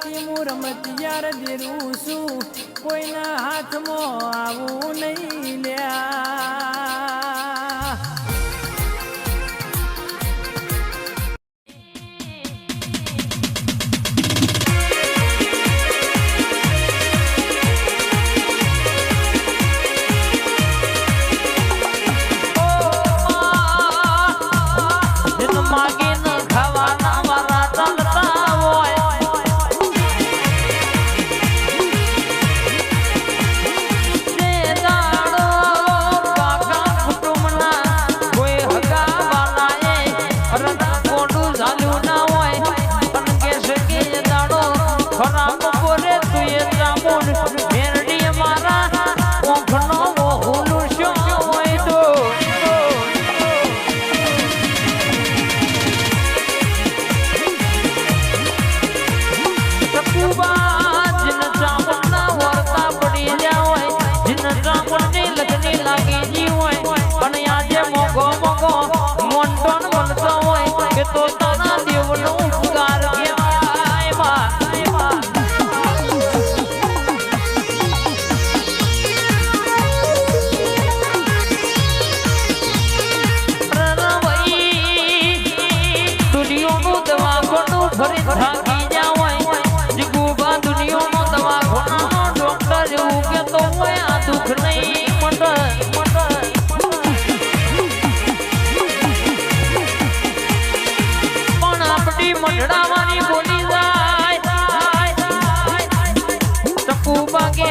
બાકી હું રમતિયાર દેરું છું કોઈના હાથમાં આવું નહીં લ્યા મંડળાવાની બોલી જાય ટપુબા કે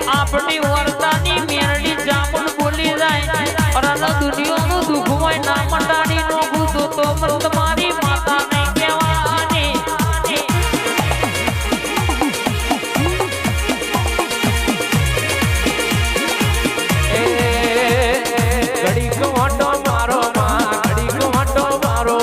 આપણી વર્તાની મેરડી જામુન બોલી જાય અરલ દુનિયાનું દુઃખ હોય ના મંડાડી નો ગુતો તો મત તમારી માતા નહીં કહેવાની એ ઘડી કવાટો મારો માં ઘડી કવાટો મારો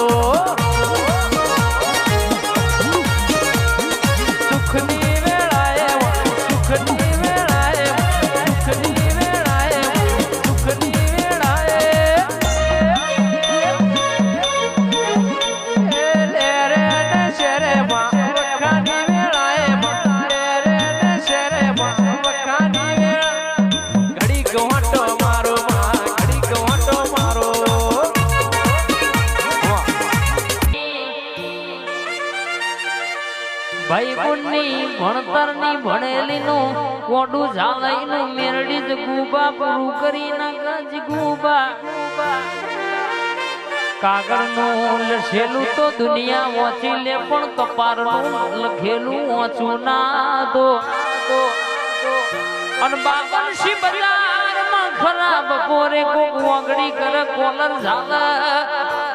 ભાઈ ગુણની ભણતરની ભણેલી નું કોડું ઝાલઈ નું મેરડી જ ગુબા પૂરું કરી નાખ ગુબા કાગળ નું લખેલું તો દુનિયા વાંચી લે પણ કપાર નું લખેલું વાંચું ના દો અને બાબન શી બજાર માં ખરાબ પોરે કોક વાગડી કરે કોલર ઝાલા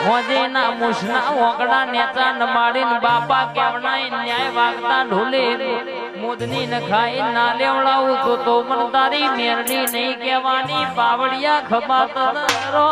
હોજેના મુશના ઓગડા નેતા નમાડીન બાપા કેવણાય ન્યાય વાગતા ઢોલે મોદની ન ખાઈ ના લેવડાવું તો મન તારી મેરડી નહીં કહેવાની પાવડિયા ખબા તરો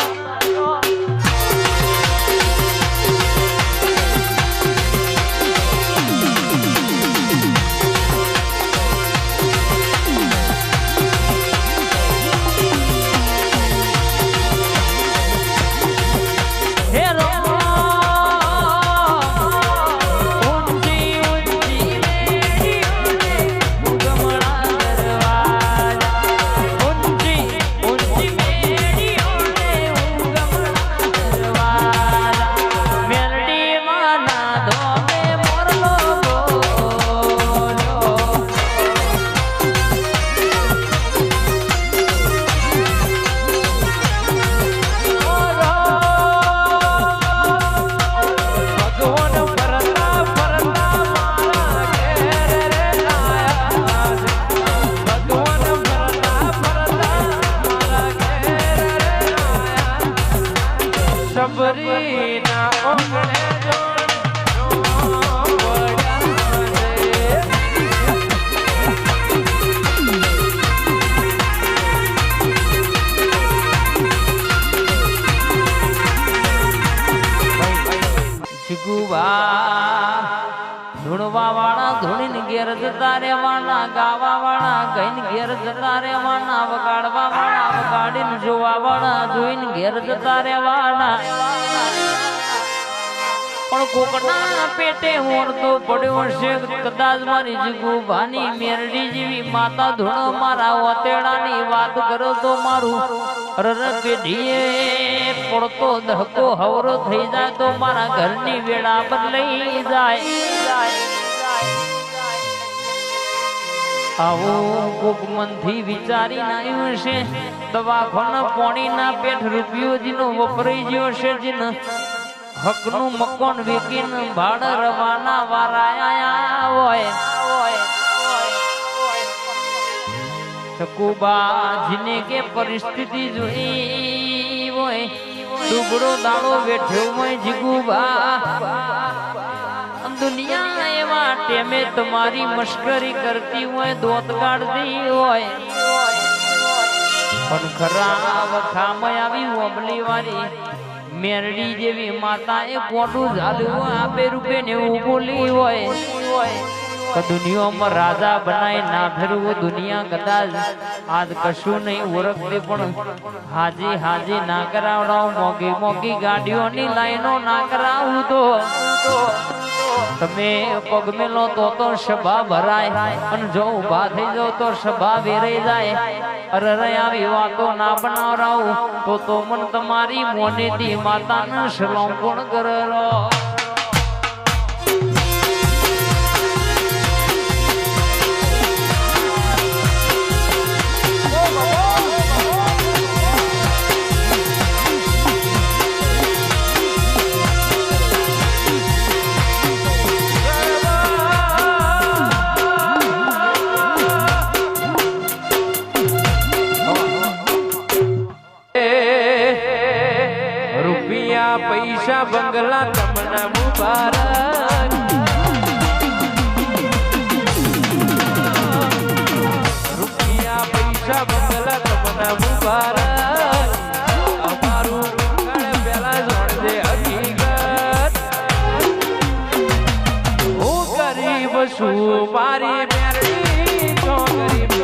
ધૂણવા વાળા ધૂણીને ઘેર જતા રહેવાના ગાવા વાળા ગઈને ઘેર જતા રહેવાના વગાડવા વાળા વગાડીને જોવા વાળા જોઈને ઘેર જતા રહેવાના પણ કોકના પેટે મોરતો પડ્યો છે કદાચ મારી જીગુભાની મેરડી જેવી માતા ધૂણો મારા ઓતેડાની વાત કરો તો મારું રર પેઢીએ પડતો ધક્કો હવરો થઈ જાય તો મારા ઘરની વેળા બદલાઈ જાય આવું કોક મનથી વિચારી આવ્યું છે દવાખાના પોણીના પેઠ રૂપિયો જીનો વપરાઈ ગયો છે જીને હકનું મકોન વેકીને ભાડ રવાના વારાયા હોય શકુબા જીને કે પરિસ્થિતિ જોઈ હોય દુબળો દાડો બેઠ્યો હોય જીગુબા દુનિયા એવા ટેમે તમારી મશ્કરી કરતી હોય દોત કાઢતી હોય પણ ખરા વખામાં આવી ઓબલી વાળી મેરડી જેવી માતા એ કોટું ઝાલ્યું આપે રૂપે ને એવું બોલી હોય કે દુનિયામાં રાજા બનાય ના ફેરવું દુનિયા કદાચ આજ કશું નહીં ઓળખતી પણ હાજી હાજી ના કરાવડાવ મોગી મોગી ગાડીઓની લાઈનો ના કરાવું તો તમે પગ મેલો તો સભા ભરાય અને જો ઉભા થઈ જાવ તો સભા વેરાઈ જાય અરે આવી વાતો ના બનાવરાવું તો મન તમારી મોનેથી માતાને સલામ કોણ કરેલો પૈસા બંગલા તમને મુબારક રૂપિયા પૈસા બંગલા તમને મુબારક અમારું પેલા જોડજે હકીકત હું ગરીબ છું મારી મેરડી તો ગરીબ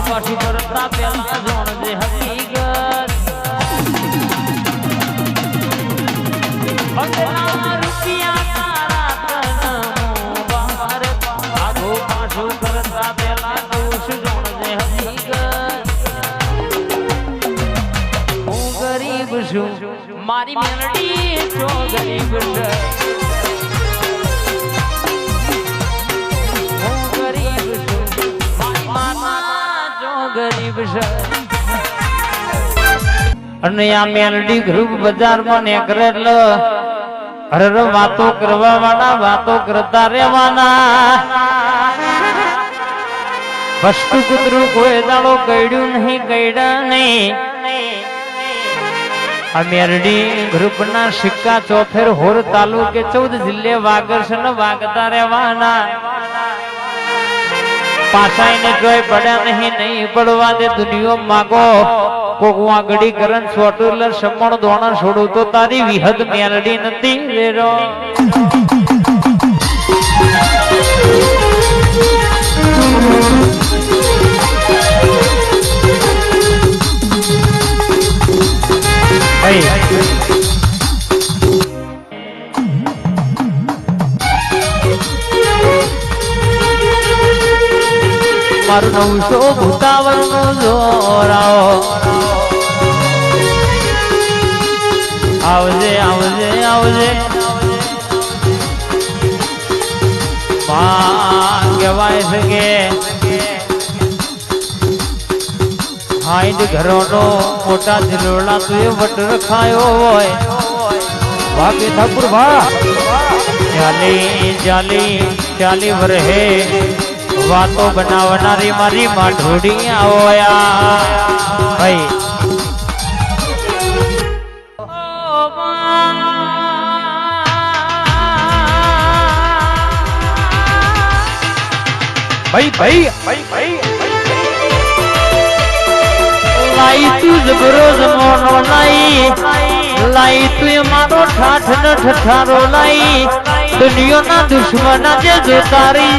પાછું કરતા પેલા જોણજે હકીકત બંગલા રૂપિયા તારા મુબારક આગો પાછું કરતા પેલા દોષ જોણજે હકીકત હું ગરીબ છું મારી મેલડી છો ગરીબ છે હું ગરીબ છું મારી માતા ગરીબ છે અને આ મેલડી ગ્રુપ બજારમાં નીકળે એટલે હર વાતો કરવા વાળા વાતો કરતા રહેવાના વસ્તુ કૂતરું કોઈ દાડો કઈડ્યું નહીં કઈડા નહીં આ મેરડી ગ્રુપ ના સિક્કા ચોફેર હોર તાલુકે 14 જિલ્લે વાગરસન વાગતા રહેવાના પાસાઈને જોઈ પડ્યા નહીં પડવા દે દુનિયો માગો કોકવા ગડી કરન સોટુલર સમણ દોણા છોડું તો તારી વિહદ મેલડી નથી વેરો મારું 952 નો જોરાઓ આવજે આવજે આવજે માં કહેવાય છે કે હાઈડ ઘરોનો મોટા દિલોડા તું એ વટ રખાયો હોય બાકી ઠાકુર ભા ચાલી વરહે વાતો બનાવનારી મારી માઢોડી આવયા ભાઈ ભાઈ ભાઈ ભાઈ ભાઈ લાઈ તું જબરો જમોનો લાઈ લાઈ તું મારો ઠાઠ ન ઠઠારો લાઈ દુનિયાના દુશ્મન જે જોતારી